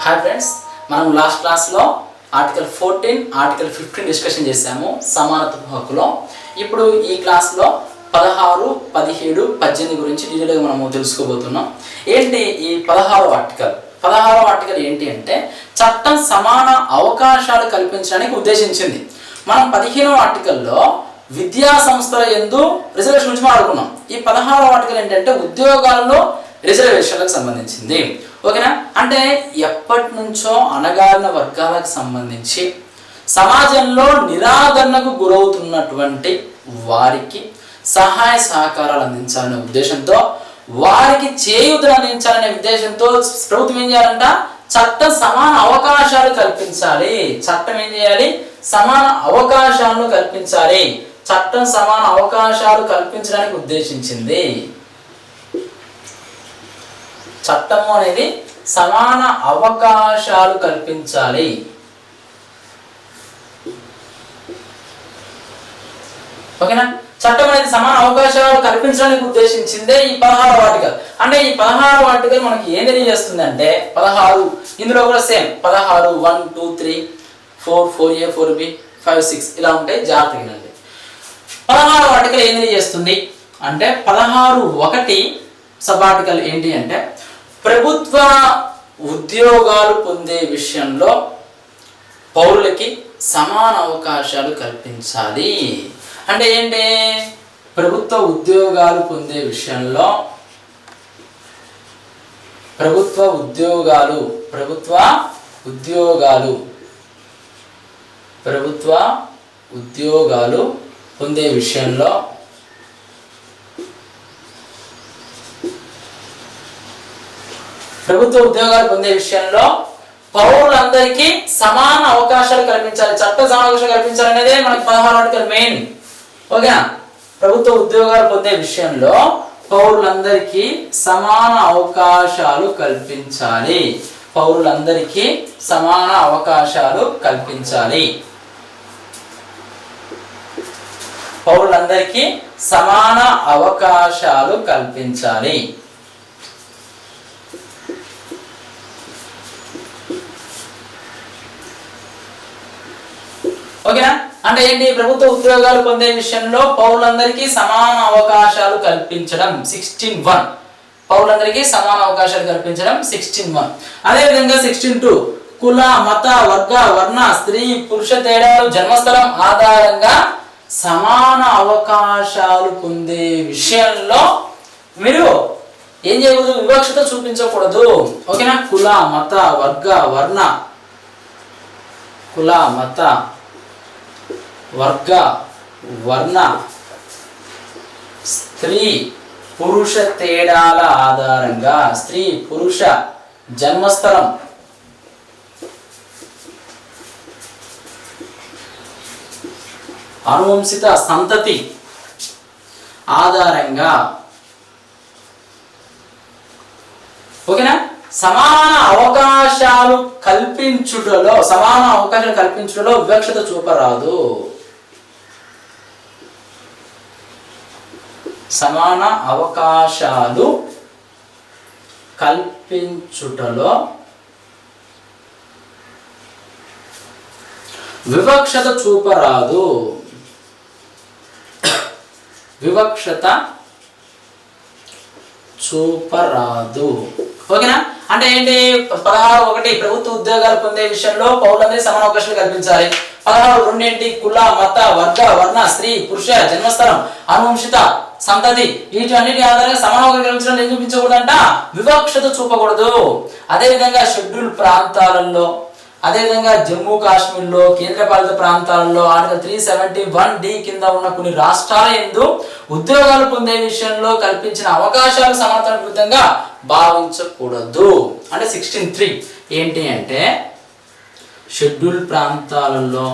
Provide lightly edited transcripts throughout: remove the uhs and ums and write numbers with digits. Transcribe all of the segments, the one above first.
Hi friends, మనం last క్లాస్లో article 14, article 15 discussion చేసాము సమానత్వ హక్కులో. ఇప్పుడు ఈ క్లాస్లో 16, 17, 18 గురించి డీటెయిల్గా మనము తెలుసుకోబోతున్నాం. ఏంటి ఈ 16వ ఆర్టికల్? 16వ ఆర్టికల్ ఏంటి అంటే చట్టం సమాన అవకాశాలు కల్పించడానికి ఉద్దేశించింది. మనం 15వ ఆర్టికల్లో విద్యా సంస్థల యందు రిజర్వేషన్ గురించి మాట్లాడుకున్నాం. ఈ 16వ ఆర్టికల్ ఏంటంటే ఉద్యోగాల్లో రిజర్వేషన్లకు సంబంధించింది. ఓకేనా? అంటే ఎప్పటి నుంచో అణగారిన వర్గాలకు సంబంధించి సమాజంలో నిరాదరణకు గురవుతున్నటువంటి వారికి సహాయ సహకారాలు అందించాలనే ఉద్దేశంతో, వారికి చేయూతలు అందించాలనే ఉద్దేశంతో ప్రభుత్వం ఏం చేయాలంట? చట్టం సమాన అవకాశాలు కల్పించాలి. చట్టం ఏం చేయాలి? సమాన అవకాశాలను కల్పించాలి. చట్టం సమాన అవకాశాలు కల్పించడానికి ఉద్దేశించింది. చట్టము అనేది సమాన అవకాశాలు కల్పించాలి. ఓకేనా? చట్టం అనేది సమాన అవకాశాలు కల్పించడానికి ఉద్దేశించిందే ఈ 16వ ఆర్టికల్. అంటే ఈ 16వ ఆర్టికల్ మనకి ఏం తెలియజేస్తుంది అంటే 16 ఇందులో కూడా సేమ్ 16 1 2 3 4 4A 4B 5 6 ఇలా ఉంటాయి. జాగ్రత్తగా వినండి. 16వ ఆర్టికల్ ఏం తెలియజేస్తుంది అంటే 16(1) సబ్ ఆర్టికల్ ఏంటి అంటే ప్రభుత్వ ఉద్యోగాలు పొందే విషయంలో పౌరులకి సమాన అవకాశాలు కల్పించాలి. అంటే ఏంటి? ప్రభుత్వ ఉద్యోగాలు పొందే విషయంలో ప్రభుత్వ ఉద్యోగాలు పొందే విషయంలో పౌరులందరికీ సమాన అవకాశాలు కల్పించాలి. చట్ట సమాన అవకాశాలు కల్పించాలి అనేదే మనకి 16వ ఆర్టికల్ మెయిన్. ఓకేనా? ప్రభుత్వ ఉద్యోగాలు పొందే విషయంలో పౌరులందరికీ సమాన అవకాశాలు కల్పించాలి. పౌరులందరికీ సమాన అవకాశాలు కల్పించాలి. పౌరులందరికీ సమాన అవకాశాలు కల్పించాలి. ఓకేనా? అంటే ఏంటి? ప్రభుత్వ ఉద్యోగాలు పొందే విషయంలో పౌరులందరికీ సమాన అవకాశాలు కల్పించడం 16(1). పౌరులందరికీ సమాన అవకాశాలు కల్పించడం 16(1). అదేవిధంగా 16(2) కుల, మత, వర్గ, వర్ణ, స్త్రీ, పురుష తేడాలు, జన్మస్థలం ఆధారంగా సమాన అవకాశాలు పొందే విషయంలో మీరు ఏం చేయకూడదు? వివక్షత చూపించకూడదు. ఓకేనా? కుల, మత, వర్గ, వర్ణ, స్త్రీ పురుష తేడాల ఆధారంగా, స్త్రీ పురుష జన్మస్థలం, అనువంశిక సంతతి ఆధారంగా ఓకేనా సమాన అవకాశాలు కల్పించుటలో వివక్షత చూపరాదు. సమాన అవకాశాలు కల్పించుటలో వివక్షత చూపరాదు. ఓకేనా? అంటే ఏంటి? 16(1) ప్రభుత్వ ఉద్యోగాలు పొందే విషయంలో పౌరులందరికీ సమాన అవకాశాలు కల్పించాలి. 16(2) ఏంటి? కుల, మత, వర్గ, వర్ణ, స్త్రీ పురుష జన్మస్థలం, అనువంశిక సంతతి వీటన్నిటి ఆధారంగా సమాన అవకాశాలు కల్పించడం ఏం చూపించకూడదంట? వివక్షత చూపకూడదు. అదేవిధంగా షెడ్యూల్ ప్రాంతాలలో, అదేవిధంగా జమ్మూ కాశ్మీర్లో, కేంద్రపాలిత ప్రాంతాలలో ఆర్టికల్ 371D కింద ఉన్న కొన్ని రాష్ట్రాల యందు ఉద్యోగాలు పొందే విషయంలో కల్పించిన అవకాశాలు సమానతకు విరుద్ధంగా భావించకూడదు. అంటే 16(3) ఏంటి అంటే షెడ్యూల్ ప్రాంతాలలో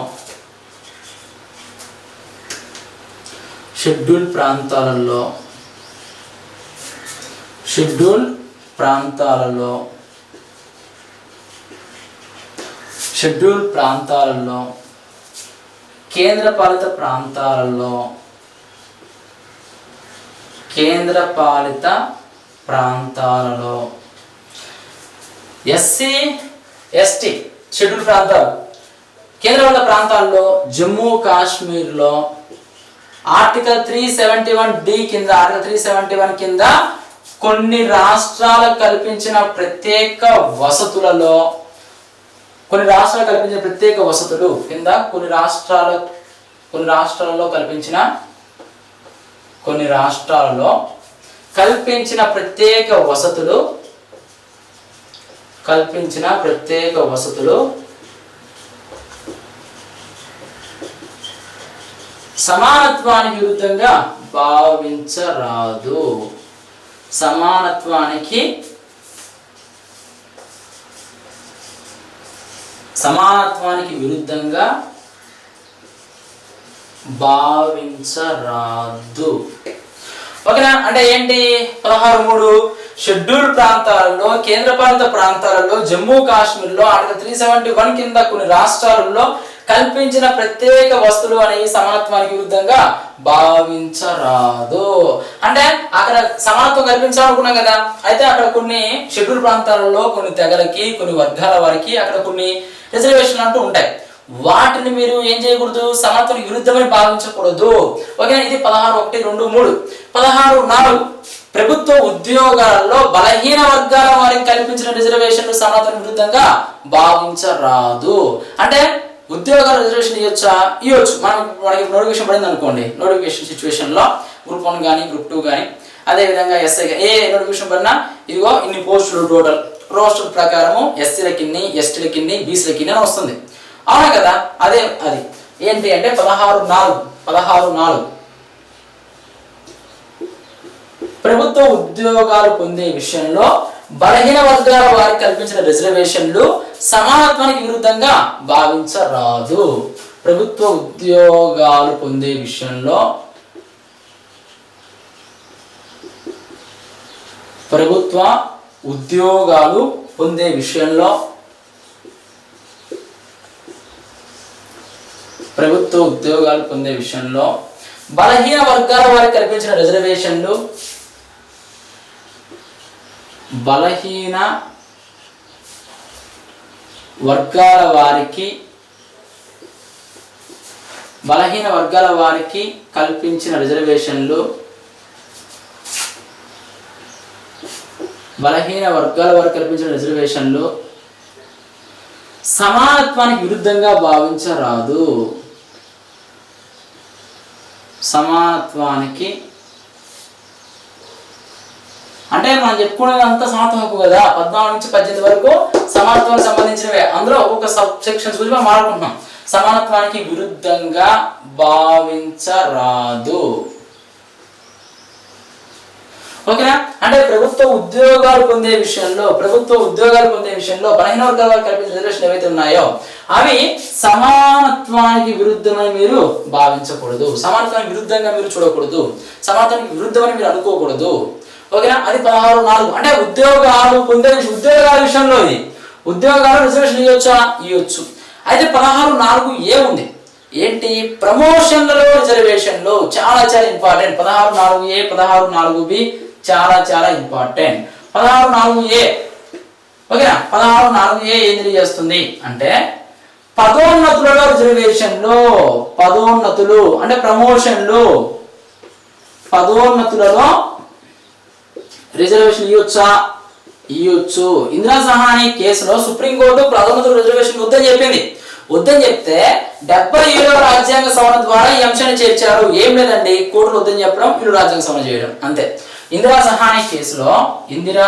కేంద్రపాలిత ప్రాంతాలలో ఎస్సీ ఎస్టీ షెడ్యూల్ ప్రాంతాలు, కేంద్రపాలిత ప్రాంతాల్లో జమ్మూ కాశ్మీర్లో ఆర్టికల్ 371D కింద, ఆర్టికల్ 371 కింద కొన్ని రాష్ట్రాలకు కల్పించిన ప్రత్యేక వసతులలో, కొన్ని రాష్ట్రాలు కల్పించిన ప్రత్యేక వసతులు కింద కొన్ని రాష్ట్రాలలో కల్పించిన ప్రత్యేక వసతులు సమానత్వానికి విరుద్ధంగా భావించరాదు. సమానత్వానికి విరుద్ధంగా భావించరాదు. ఓకేనా? అంటే ఏంటి? 16(3) షెడ్యూల్ ప్రాంతాలలో, కేంద్రపాలిత ప్రాంతాలలో, జమ్మూ కాశ్మీర్లో ఆర్టికల్ 371 కింద కొన్ని రాష్ట్రాలలో కల్పించిన ప్రత్యేక వస్తువులు అనేవి సమానత్వానికి విరుద్ధంగా భావించరాదు. అంటే అక్కడ సమానత్వం కల్పించాలనుకున్నాం కదా, అయితే అక్కడ కొన్ని షెడ్యూల్ ప్రాంతాలలో కొన్ని తెగలకి, కొన్ని వర్గాల వారికి అక్కడ కొన్ని రిజర్వేషన్లు అంటూ ఉంటాయి. వాటిని మీరు ఏం చేయకూడదు? సమానత్వానికి విరుద్ధమని భావించకూడదు. ఓకే, ఇది 16(1), 2, 3. 16(4) ప్రభుత్వ ఉద్యోగాలలో బలహీన వర్గాల వారికి కల్పించిన రిజర్వేషన్లు సమానత్వానికి విరుద్ధంగా భావించరాదు. అంటే ఉద్యోగాల రిజర్వేషన్ ఇవ్వచ్చు. మనకి నోటిఫికేషన్ పడింది అనుకోండి, నోటిఫికేషన్ సిచ్యువేషన్ లో గ్రూప్ 1 కానీ గ్రూప్ 2 కానీ అదే విధంగా ఎస్ఐ ఏ నోటిఫికేషన్ పడినా ఇదిగో ఇన్ని పోస్టులు టోటల్ రోస్టర్ ప్రకారము ఎస్సీలకి ఇన్ని, ఎస్టీలకి ఇన్ని, బీసీలకి ఇన్ని అని వస్తుంది. అవునా కదా? అది ఏంటి అంటే 16(4) ప్రభుత్వ ఉద్యోగాలు పొందే విషయంలో బలహీన వర్గాల వారికి కల్పించిన రిజర్వేషన్లు సమానత్వానికి విరుద్ధంగా భావించరాదు. ప్రభుత్వ ఉద్యోగాలు పొందే విషయంలో బలహీన వర్గాల వారికి కల్పించిన రిజర్వేషన్లు బలహీన వర్గాల వారికి కల్పించిన రిజర్వేషన్లు సమానత్వానికి విరుద్ధంగా భావించరాదు. సమానత్వానికి అంటే మనం చెప్పుకునేదంతా సమానత్వం హక్కు కదా, 14 నుంచి 18 వరకు సమానత్వానికి సంబంధించినవే. అందులో ఒక్కొక్క సబ్ సెక్షన్స్ గురించి మనం మాట్లాడుకుంటున్నాం. సమానత్వానికి విరుద్ధంగా భావించరాదు. ఓకేనా? అంటే ప్రభుత్వ ఉద్యోగాలు పొందే విషయంలో బలహీన వర్గాల వారికి కల్పించిన రిజర్వేషన్ ఏవైతే ఉన్నాయో అవి సమానత్వానికి విరుద్ధమని మీరు భావించకూడదు. సమానత్వానికి విరుద్ధంగా మీరు చూడకూడదు. సమానత్వానికి విరుద్ధమని మీరు అనుకోకూడదు. ఓకేనా? అది 16(4). అంటే ఉద్యోగాల విషయంలో ఇది ఉద్యోగాలు రిజర్వేషన్ ఇవ్వచ్చు. అయితే 16(4)A ఉంది. ఏంటి? ప్రమోషన్లలో రిజర్వేషన్లు చాలా ఇంపార్టెంట్. 16(4)A, 16(4)B చాలా ఇంపార్టెంట్. 16(4)A ఓకేనా? 16(4)A ఏం తెలియజేస్తుంది అంటే పదోన్నతులలో రిజర్వేషన్లు, పదోన్నతులు అంటే ప్రమోషన్లు, పదోన్నతులలో రిజర్వేషన్ ఇవ్వచ్చు. ఇందిరా సహాని కేసులో సుప్రీంకోర్టు పదోన్నతుల రిజర్వేషన్ వద్దని చెప్తే 77వ రాజ్యాంగ సవరణ ద్వారా ఈ అంశాన్ని చేర్చారు. ఏం లేదండి, కోర్టులు వద్దని చెప్పడం, వీళ్ళు రాజ్యాంగ సవరణ చేయడం అంతే. ఇందిరా సహాని కేసులో Indira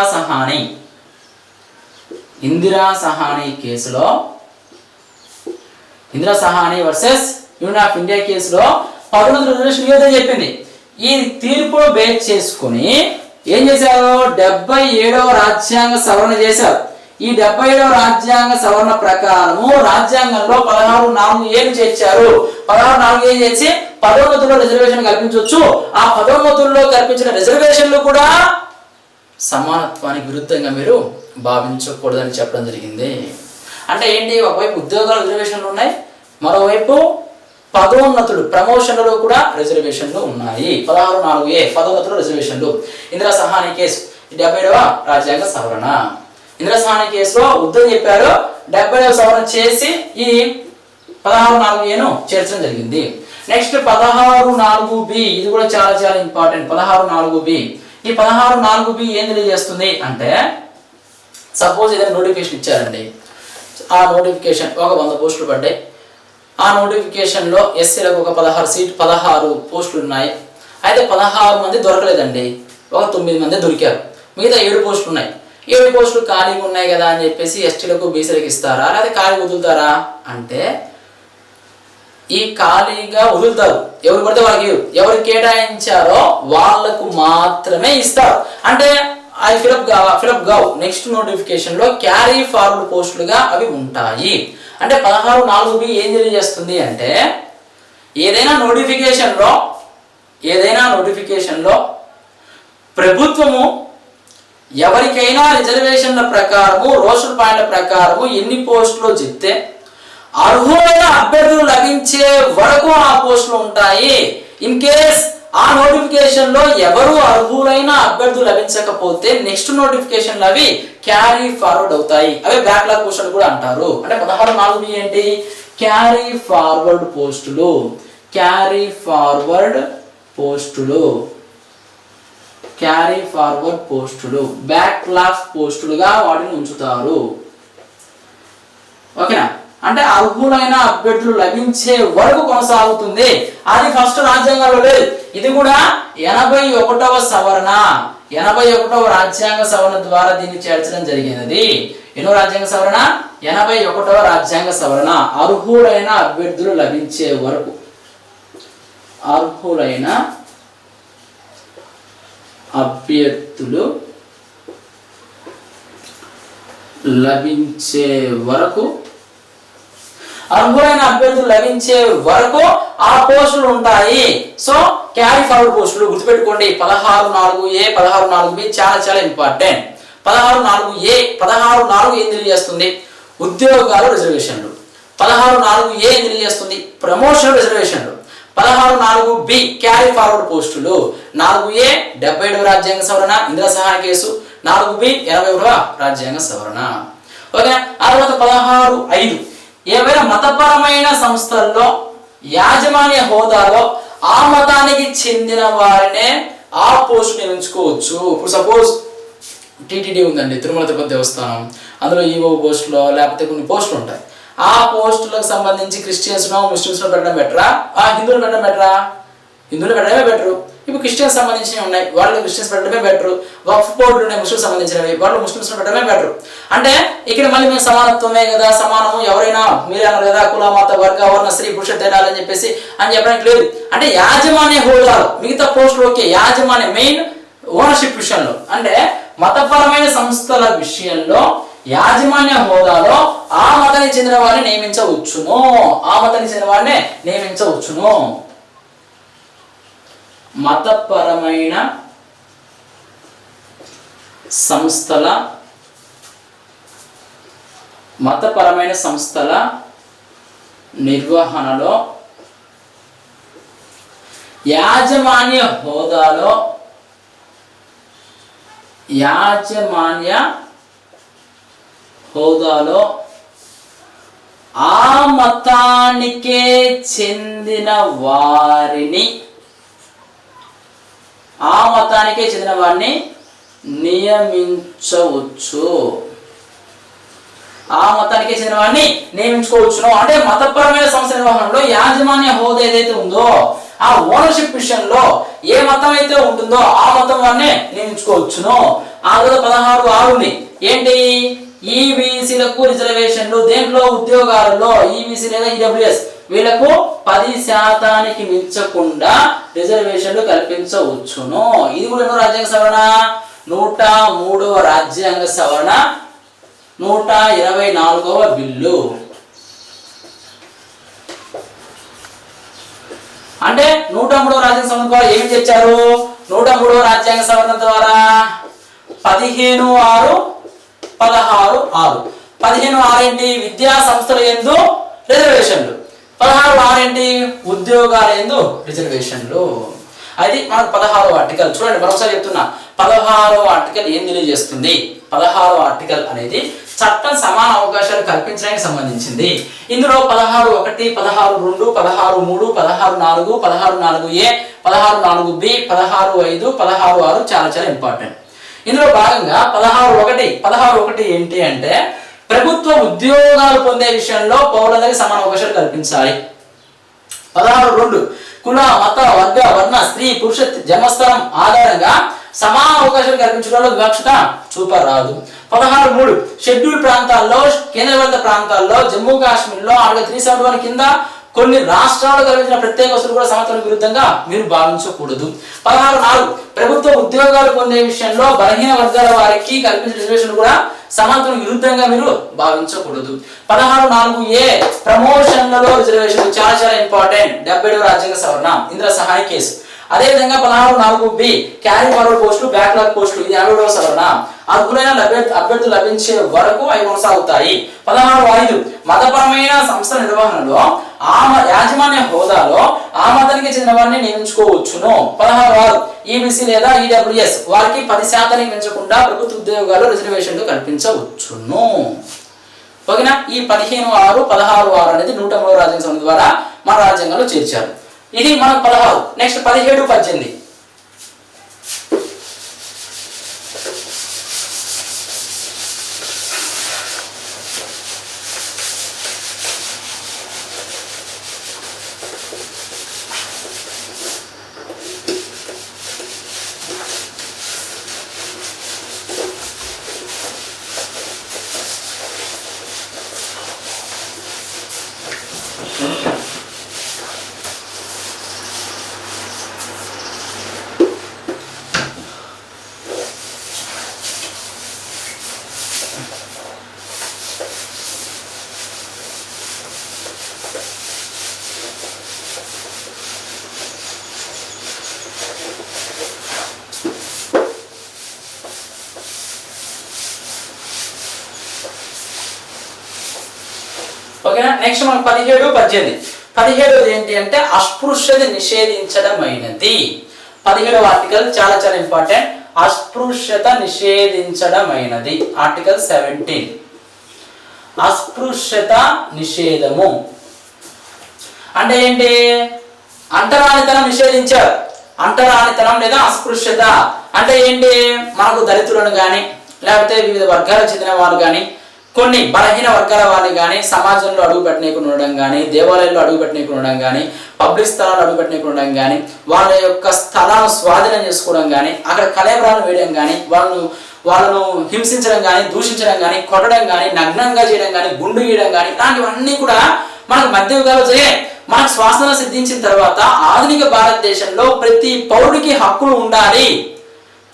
Sawhney versus Union of India కేసులో పదోన్నతుల రిజర్వేషన్ ఇవ్వదని చెప్పింది. ఈ తీర్పును బేస్ చేసుకుని ఏం చేశారు? 77వ రాజ్యాంగ సవరణ చేశారు. ఈ 77వ రాజ్యాంగ సవరణ ప్రకారము రాజ్యాంగంలో 16(4)A చేర్చారు. 16(4)A చేసి పదోన్నతుల్లో రిజర్వేషన్ కల్పించవచ్చు. ఆ పదోన్నతుల్లో కల్పించిన రిజర్వేషన్లు కూడా సమానత్వానికి విరుద్ధంగా మీరు భావించకూడదని చెప్పడం జరిగింది. అంటే ఏంటి? ఒకవైపు ఉద్యోగాల రిజర్వేషన్లు ఉన్నాయి, మరోవైపు పదోన్నతులు ప్రమోషన్లలో కూడా రిజర్వేషన్లు ఉన్నాయి. 16(4)A పదోన్నతుల రిజర్వేషన్లు. ఇందిరా సహాని కేసు 77వ రాజ్యాంగ సవరణ. ఇందిరా సహాని కేసులో వద్దని చెప్పారు, 70వ సవరణ చేసి ఈ 16(4)(a)ను చేర్చడం జరిగింది. నెక్స్ట్ 16(4)(b), ఇది కూడా చాలా చాలా ఇంపార్టెంట్. 16(4)(b), ఈ 16(4)(b) ఏం తెలియజేస్తుంది అంటే, సపోజ్ ఏదైనా నోటిఫికేషన్ ఇచ్చారండి. ఆ నోటిఫికేషన్ ఒక 100 పోస్టులు పడ్డాయి. ఆ నోటిఫికేషన్లో ఎస్సీలకు ఒక 16 పోస్టులు ఉన్నాయి. అయితే 16 మంది దొరకలేదండి, ఒక 9 మంది దొరికారు. మిగతా 7 పోస్టులు ఉన్నాయి. 7 పోస్టులు ఖాళీగా ఉన్నాయి కదా అని చెప్పేసి ఎస్టీలకు బీసీలకు ఇస్తారా, లేదా ఖాళీ వదులుతారా అంటే, ఈ ఖాళీగా వదులుతారు. ఎవరు పడితే వాళ్ళకి, ఎవరు కేటాయించారో వాళ్ళకు మాత్రమే ఇస్తారు. అంటే అవి ఫిలప్ కావు. నెక్స్ట్ నోటిఫికేషన్ లో క్యారీ ఫార్వర్డ్ పోస్టులుగా అవి ఉంటాయి. అంటే 16(4)(b) ఏం తెలియజేస్తుంది అంటే, ఏదైనా నోటిఫికేషన్ లో ప్రభుత్వము ఎవరికైనా రిజర్వేషన్ల ప్రకారము, రోస్టర్ పాయింట్ల ప్రకారము ఎన్ని పోస్టులు చెప్తే అర్హులైన అభ్యర్థులు లభించే వరకు ఆ పోస్టులు ఉంటాయి. ఇన్ కేస్ ఆ నోటిఫికేషన్ లో ఎవరు అర్హులైన అభ్యర్థులు లభించకపోతే నెక్స్ట్ నోటిఫికేషన్ అవి క్యారీ ఫార్వర్డ్ అవుతాయి. అవి బ్యాక్లాగ్ పోస్టులు కూడా అంటారు. అంటే 16(4)(b) ఏంటి? క్యారీ ఫార్వర్డ్ పోస్టులు. క్యారీ ఫార్వర్డ్ పోస్టులు బ్యాక్లాగ్ పోస్టులుగా వాటిని ఉంచుతారు. ఓకేనా? అంటే అర్హులైన అభ్యర్థులు లభించే వరకు కొనసాగుతుంది. అది ఫస్ట్ రాజ్యాంగంలో లేదు. ఇది కూడా 81వ సవరణ, 81వ రాజ్యాంగ సవరణ ద్వారా దీన్ని చేర్చడం జరిగినది. ఎన్నో రాజ్యాంగ సవరణ? 81వ రాజ్యాంగ సవరణ. అర్హులైన అభ్యర్థులు లభించే వరకు, అర్హులైన అభ్యర్థులు లభించే వరకు, అర్హులైన అభ్యర్థులు లభించే వరకు ఆ పోస్టులు ఉంటాయి. సో క్యారీ ఫార్వర్డ్ పోస్టులు గుర్తుపెట్టుకోండి. 16(4)(a), 16(4)(b) చాలా చాలా ఇంపార్టెంట్. 16(4)(a), 16(4) ఏం తెలియజేస్తుంది? ఉద్యోగాలు రిజర్వేషన్లు. 16(4)(a) ఏం తెలియజేస్తుంది? ప్రమోషన్ రిజర్వేషన్లు. 16(4)(b) క్యారీ ఫార్వర్డ్ పోస్టులు. 4(a) 77వ రాజ్యాంగ సవరణ, ఇందిరా సహాయ కేసు. 4(b) 81వ రాజ్యాంగ సవరణ. ఓకే. ఆ తర్వాత 16(5) ఏవైనా మతపరమైన సంస్థల్లో యాజమాన్య హోదాలో ఆ మతానికి చెందిన వారినే ఆ పోస్ట్ నియమించుకోవచ్చు. ఇప్పుడు సపోజ్ టీటీడీ ఉందండి, తిరుమల తిరుపతి దేవస్థానం. అందులో ఈవో పోస్టులో లేకపోతే కొన్ని పోస్టులు ఉంటాయి. ఆ పోస్టులకు సంబంధించి క్రిస్టియన్స్నో ముస్లిమ్స్నో పెట్టడం బెటరా, హిందువులు పెట్టడం బెటరా? హిందువులు పెట్టడమే బెటరు. ఇప్పుడు క్రిస్టియన్స్ సంబంధించినవి ఉన్నాయి, వాళ్ళు క్రిస్టియన్స్ పెట్టడమే బెటరు. వక్ఫ్ బోర్డులు ఉన్నాయి ముస్లిం సంబంధించినవి, వాళ్ళు ముస్లిమ్స్ పెట్టడమే బెటరు. అంటే ఇక్కడ మళ్ళీ మేము సమానత్వమే కదా, సమానము, ఎవరైనా మీరే అన్నారు కదా కుల మత వర్గ వర్ణ స్త్రీ పురుష తేడాలని చెప్పేసి అని చెప్పడానికి లేదు. అంటే యాజమాన్య హోదాలు, మిగతా పోస్టులు ఓకే, యాజమాన్య మెయిన్ ఓనర్షిప్ విషయంలో, అంటే మతపరమైన సంస్థల విషయంలో యాజమాన్య హోదాలో ఆ మతానికి చెందిన వారిని నియమించవచ్చును. మతపరమైన సంస్థల నిర్వహణలో యాజమాన్య హోదాలో ఆ మతానికే చెందిన వారిని నియమించవచ్చు. అంటే మతపరమైన సంస్థ నిర్వహణలో యాజమాన్య హోదా ఏదైతే ఉందో ఆ ఓనర్షిప్ విషయంలో ఏ మతం అయితే ఉంటుందో ఆ మతం వారిని నియమించుకోవచ్చును. ఆ తర్వాత 16(6) ఉంది. ఏంటి? ఈబీసీలకు రిజర్వేషన్లు. దేంట్లో? ఉద్యోగాలలో. ఈబీసీ లేదా ఈడబ్ల్యూఎస్ వీళ్ళకు 10% మించకుండా రిజర్వేషన్లు కల్పించవచ్చును. ఇది కూడా ఎన్నో రాజ్యాంగ సవరణ? 103వ రాజ్యాంగ సవరణ, 124వ బిల్లు. అంటే 103వ రాజ్యాంగ సవరణ ద్వారా ఏమి తెచ్చారు? 103వ రాజ్యాంగ సవరణ ద్వారా 15(6)(16)(6). 15(6) ఏంటి? విద్యా సంస్థల యందు రిజర్వేషన్లు. 16(6) ఏంటి? ఉద్యోగాల యందు రిజర్వేషన్లు. అది మనకు 16వ ఆర్టికల్. చూడండి మరొకసారి చెప్తున్నా, 16వ ఆర్టికల్ ఏం తెలియజేస్తుంది? 16వ ఆర్టికల్ అనేది చట్టం సమాన అవకాశాలు కల్పించడానికి సంబంధించింది. ఇందులో 16(1), 16(2), 16(3), 16(4), 16(4)A, 16(4)B, 16(5), 16(6) చాలా చాలా ఇంపార్టెంట్. ఇందులో భాగంగా 16(1) ఏంటి అంటే ప్రభుత్వ ఉద్యోగాలు పొందే విషయంలో పౌరులందరికీ సమాన అవకాశాలు కల్పించాలి. 16(2) కుల, మత, వర్గ, వర్ణ, స్త్రీ, పురుష జన్మస్థలం ఆధారంగా సమాన అవకాశాలు కల్పించడంలో వివక్షత చూపరాదు. 16(3) షెడ్యూల్ ప్రాంతాల్లో, కేంద్రపాలిత ప్రాంతాల్లో, జమ్మూ కాశ్మీర్లో ఆర్టికల్ 371 కింద కొన్ని రాష్ట్రాలు కల్పించిన ప్రత్యేక వసతులు కూడా సమత్వానికి విరుద్ధంగా మీరు భావించకూడదు. 16(4) ప్రభుత్వ ఉద్యోగాలు పొందే విషయంలో బలహీన వర్గాల వారికి కల్పించిన రిజర్వేషన్ కూడా సమానత్వానికి విరుద్ధంగా మీరు భావించకూడదు. 16(4)A ప్రమోషన్లలో రిజర్వేషన్ చాలా చాలా ఇంపార్టెంట్. 77వ రాజ్యాంగ సవరణ, ఇందిరా సహాయ కేసు. అదేవిధంగా 16(4)B క్యారీ ఫార్వర్డ్ పోస్టులు, బ్యాక్లాగ్ పోస్టులు, ఇది 80వ సవరణ. అర్హులైన అభ్యర్థులు లభించే వరకు అవి కొనసాగుతాయి. 16(5) మతపరమైన సంస్థ నిర్వహణలో యాజమాన్య హోదాలో ఆ మతానికి చెందిన వారిని నియమించుకోవచ్చును. 16(6) ఈబీసీ లేదా ఈడబ్ల్యూఎస్ వారికి 10% పెంచకుండా ప్రభుత్వ ఉద్యోగాలు రిజర్వేషన్లు కల్పించవచ్చును. ఓకేనా? ఈ 15(6), 16(6) అనేది 103వ రాజ్యాంగ సవరణ ద్వారా మన రాజ్యాంగంలో చేర్చారు. ఇది మనకు 16. నెక్స్ట్ 17, 18. ఓకేనా? నెక్స్ట్ మనకు 17, 18. 17 ఏంటి అంటే అస్పృశ్యత నిషేధించడమైనది. 17వ ఆర్టికల్ చాలా చాలా ఇంపార్టెంట్. అస్పృశ్యత నిషేధించడమైనది. ఆర్టికల్ 17 అస్పృశ్యత నిషేధము అంటే ఏంటి? అంటరానితనం నిషేధించారు. అంటరానితనం లేదా అస్పృశ్యత అంటే ఏంటి? మనకు దళితులను కానీ లేకపోతే వివిధ వర్గాలకు చెందిన వారు కానీ కొన్ని బలహీన వర్గాల వారిని కానీ సమాజంలో అడుగుపెట్టనీయకుండా ఉండడం కానీ, దేవాలయాల్లో అడుగుపెట్టనీయకుండా ఉండడం కానీ, పబ్లిక్ స్థలాలు అడుగుపెట్టనీయకుండా ఉండడం కానీ, వాళ్ళ యొక్క స్థలాలను స్వాధీనం చేసుకోవడం కానీ, అక్కడ కళేబరాలు వేయడం కానీ, వాళ్ళను హింసించడం కానీ, దూషించడం కానీ, కొట్టడం కానీ, నగ్నంగా చేయడం కానీ, గుండు గీయడం కానీ, ఇలాంటివన్నీ కూడా మనకు మధ్యయుగాల్లో జరిగాయి. మనకు స్వాతంత్రం సిద్ధించిన తర్వాత ఆధునిక భారతదేశంలో ప్రతి పౌరుడికి హక్కులు ఉండాలి,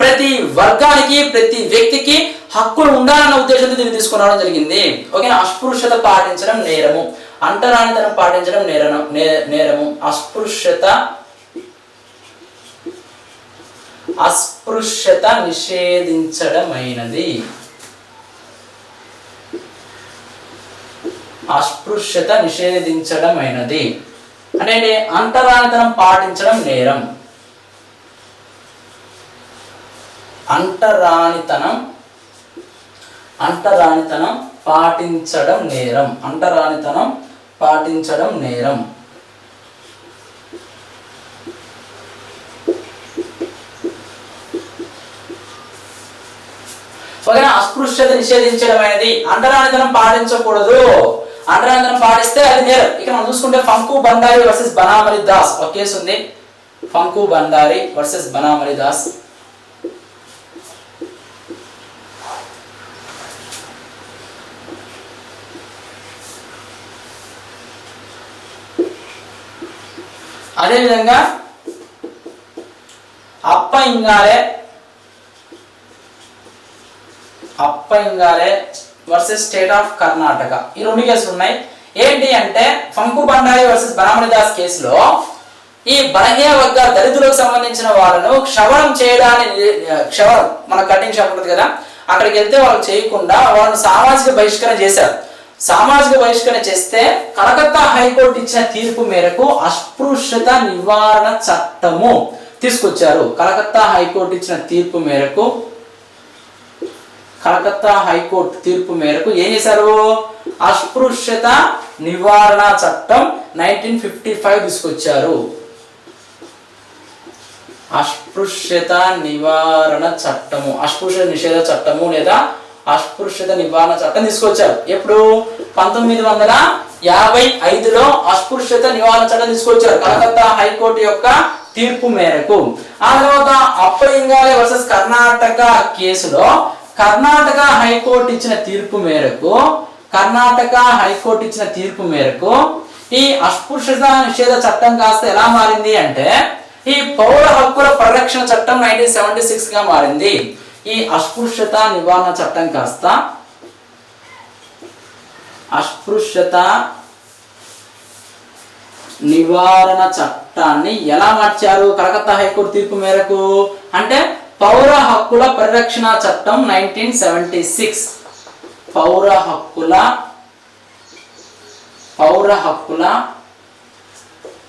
ప్రతి వర్గానికి ప్రతి వ్యక్తికి హక్కులు ఉండాలన్న ఉద్దేశంతో దీన్ని తీసుకురావడం జరిగింది. ఓకే, అస్పృశ్యత పాటించడం నేరము, అంటరానితనం పాటించడం నేరము. అస్పృశ్యత నిషేధించడమైనది. అస్పృశ్యత నిషేధించడమైనది అంటే అంటరానితనం పాటించడం నేరం. అంటరానితనం పాటించడం నేరం. అంటరానితనం పాటించడం నేరం. ఓకేనా? అస్పృశ్యత నిషేధించడం అనేది అంటరానితనం పాటించకూడదు. అంటరానితనం పాటిస్తే అది నేరం. ఇక మనం చూసుకుంటే ఫంకు బండారి వర్సెస్ బనామలి దాస్ ఒక కేసు ఉంది. ఫంకు బండారి వర్సెస్ బనామలి దాస్. అదేవిధంగా అప్పయింగాలే వర్సెస్ స్టేట్ ఆఫ్ కర్ణాటక, ఈ రెండు కేసులు ఉన్నాయి. ఏంటి అంటే ఫంకు బండారి వర్సెస్ బనామలి దాస్ కేసులో ఈ బలహీన వర్గాల దళితులకు సంబంధించిన వాళ్ళను క్షవరం చేయడానికి, క్షవరం మన కటింగ్ షాప్ ఉంటుంది కదా, అక్కడికి వెళ్తే వాళ్ళు చేయకుండా వాళ్ళను సామాజిక బహిష్కరణ చేశారు. సామాజిక బహిష్కరణ చేస్తే కలకత్తా హైకోర్టు ఇచ్చిన తీర్పు మేరకు అస్పృశ్యత నివారణ చట్టము తీసుకొచ్చారు. కలకత్తా హైకోర్టు ఇచ్చిన తీర్పు మేరకు ఏం చేశారు? అస్పృశ్యత నివారణ చట్టం 1955 తీసుకొచ్చారు. అస్పృశ్యత నివారణ చట్టము, అస్పృశ్యత నిషేధ చట్టము లేదా అస్పృశ్యత నివారణ చట్టం తీసుకొచ్చారు. ఎప్పుడు? 1955లో అస్పృశ్యత నివారణ చట్టం తీసుకొచ్చారు కలకత్తా హైకోర్టు యొక్క తీర్పు మేరకు. ఆ తర్వాత అప్పర్ ఇంగాలే వర్సెస్ కర్ణాటక కేసులో కర్ణాటక హైకోర్టు ఇచ్చిన తీర్పు మేరకు ఈ అస్పృశ్యత నిషేధ చట్టం కాస్త ఎలా మారింది అంటే ఈ పౌర హక్కుల పరిరక్షణ చట్టం 1976 గా మారింది. ఈ అస్పృశ్యత నివారణ చట్టం కాస్త అస్పృశ్యత నివారణ చట్టాన్ని ఎలా మార్చారు కలకత్తా హైకోర్టు తీర్పు మేరకు అంటే పౌర హక్కుల పరిరక్షణ చట్టం 1976. పౌర హక్కుల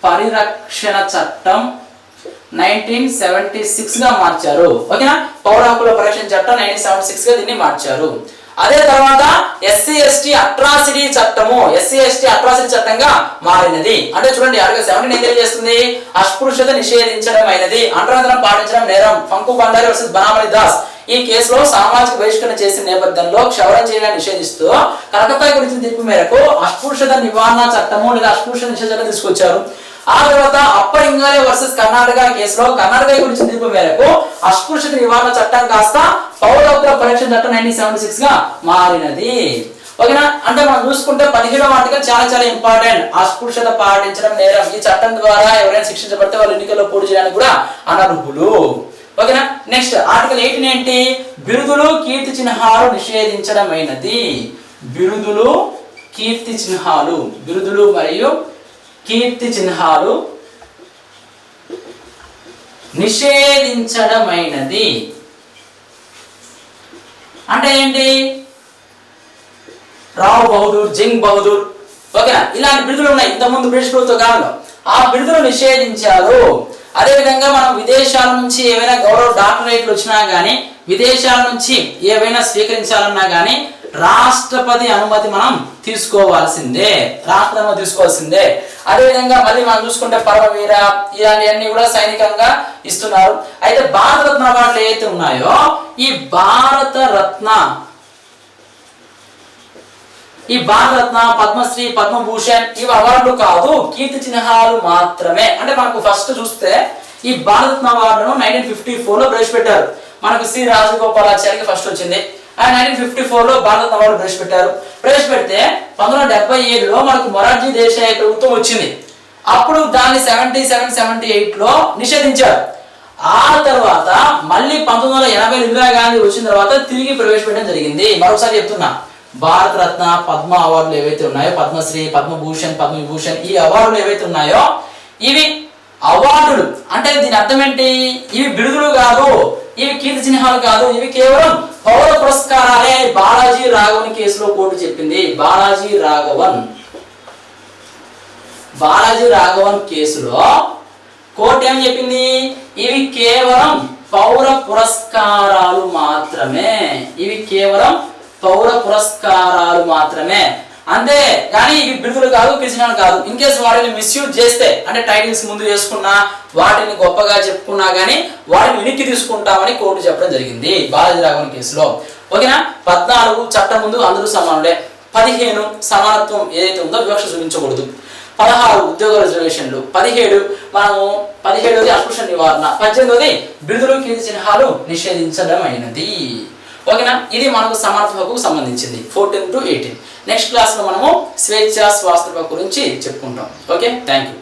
పరిరక్షణ చట్టం 1976 గా మార్చారు. ఓకేనా? పౌర హక్కుల పరిరక్షణ చట్టం 1976 గా దీన్ని మార్చారు. అదే తర్వాత ఎస్సీ ఎస్టీ అట్రాసిటీ చట్టంగా మారినది. అంటే చూడండి, ఆర్టికల్ 17 ఏం తెలియజేస్తుంది? అస్పృశ్యత నిషేధించడం అయినది, అంటరాంతరం పాటించడం నేరం. ఫంకు బండారి వర్సెస్ బనామణి దాస్ ఈ కేసులో సామాజిక బహిష్కరణ చేసిన నేపథ్యంలో క్షవరం చేయడాన్ని నిషేధిస్తూ కలకత్తా గురించిన తీర్పు మేరకు అస్పృశ్యత నివారణ చట్టము లేదా అస్పృశ్యత నిషేధ చట్టం తీసుకొచ్చారు. ఆ తర్వాత అప్పర్ ఇంగాలే వర్సెస్ కర్ణాటక కేసులో కర్ణాటక గురించిన తీర్పు మేరకు అస్పృశ్యత నివారణ చట్టం కాస్త పౌర హక్కుల పరిరక్షణ చట్టం 1976 గా మారినది. ఓకేనా? అంటే మనం చూసుకుంటే 17వ ఆర్టికల్ చాలా ఇంపార్టెంట్. అస్పృశ్యత పాటించడం నేరం. ఈ చట్టం ద్వారా ఎవరైనా శిక్షించబడితే వాళ్ళు ఎన్నికల్లో పోటీ చేయడానికి కూడా అనర్హులు. ఓకేనా? నెక్స్ట్ ఆర్టికల్ 18 ఏంటి? బిరుదులు కీర్తి చిహ్నాలు నిషేధించడమైనది. బిరుదులు మరియు కీర్తి చిహ్నాలు నిషేధించడమైనది. అంటే ఏంటి? రావ్ బహదూర్, జింగ్ బహదూర్, ఓకేనా, ఇలాంటి బిరుదులు ఉన్నాయి ఇంతకుముందు బ్రిటిష్ ప్రభుత్వ కాలంలో. ఆ బిరుదులు నిషేధించారు. అదేవిధంగా మనం విదేశాల నుంచి ఏవైనా గౌరవ డాక్టరేట్లు వచ్చినా కానీ, విదేశాల నుంచి ఏవైనా స్వీకరించాలన్నా కానీ రాష్ట్రపతి అనుమతి మనం తీసుకోవాల్సిందే. అదేవిధంగా మళ్ళీ మనం చూసుకుంటే పరమవీర ఇలాంటివన్నీ కూడా సైనికంగా ఇస్తున్నారు. అయితే భారతరత్న అవార్డులు ఏవైతే ఉన్నాయో ఈ భారతరత్న, పద్మశ్రీ, పద్మభూషణ్ ఇవి అవార్డులు కాదు, కీర్తి చిహ్నాలు మాత్రమే. అంటే మనకు ఫస్ట్ చూస్తే ఈ భారతరత్న అవార్డును 1954లో ప్రవేశపెట్టారు. మనకు శ్రీ రాజగోపాలాచారికి ఫస్ట్ వచ్చింది. 1954లో భారతరత్న అవార్డు ప్రవేశపెడితే 1977లో మనకు మొరార్జీ దేశాయ్ ప్రభుత్వం వచ్చింది. అప్పుడు దాన్ని 77-78లో నిషేధించారు. ఆ తర్వాత మళ్ళీ 1980 ఇందిరాగాంధీ వచ్చిన తర్వాత తిరిగి ప్రవేశపెట్టడం జరిగింది. మరొకసారి చెప్తున్నా, భారతరత్న, పద్మ అవార్డులు ఏవైతే ఉన్నాయో, పద్మశ్రీ, పద్మభూషణ్, పద్మవిభూషణ్ ఈ అవార్డులు ఏవైతే ఉన్నాయో ఇవి అవార్డులు. అంటే దీని అర్థం ఏంటి? ఇవి బిరుదులు కాదు, ఇవి కీర్తి చిహ్నాలు కాదు, ఇవి కేవలం పౌర పురస్కారాలే అని బాలాజీ రాఘవన్ కేసులో కోర్టు చెప్పింది. బాలాజీ రాఘవన్ కేసులో కోర్టు ఏం చెప్పింది? ఇవి కేవలం పౌర పురస్కారాలు మాత్రమే, అంతే కానీ ఇవి బిరుదులు కాదు, కీర్తిచిహ్నాలు కాదు. ఇన్ కేసు వాటిని మిస్యూజ్ చేస్తే, అంటే టైటిల్స్ ముందు చేసుకున్నా, వాటిని గొప్పగా చెప్పుకున్నా గానీ వాటిని వెనక్కి తీసుకుంటామని కోర్టు చెప్పడం జరిగింది బాలాజీ రాఘవన్ కేసులో. ఓకేనా? 14 చట్టం ముందు అందరూ సమానులే. 15 సమానత్వం ఏదైతే ఉందో వివక్ష చూపించకూడదు. 16 ఉద్యోగ రిజర్వేషన్లు. 17 అస్పృశ్య నివారణ. 18 బిరుదులు కీర్తి చిహ్నాలు నిషేధించడం అయినది. ఓకేనా? ఇది మనకు సమానత్వ హక్కుకు సంబంధించింది 14 to 18. నెక్స్ట్ క్లాస్ లో మనము స్వేచ్ఛ స్వాతంత్రం గురించి చెప్పుకుంటాం. Okay, thank you.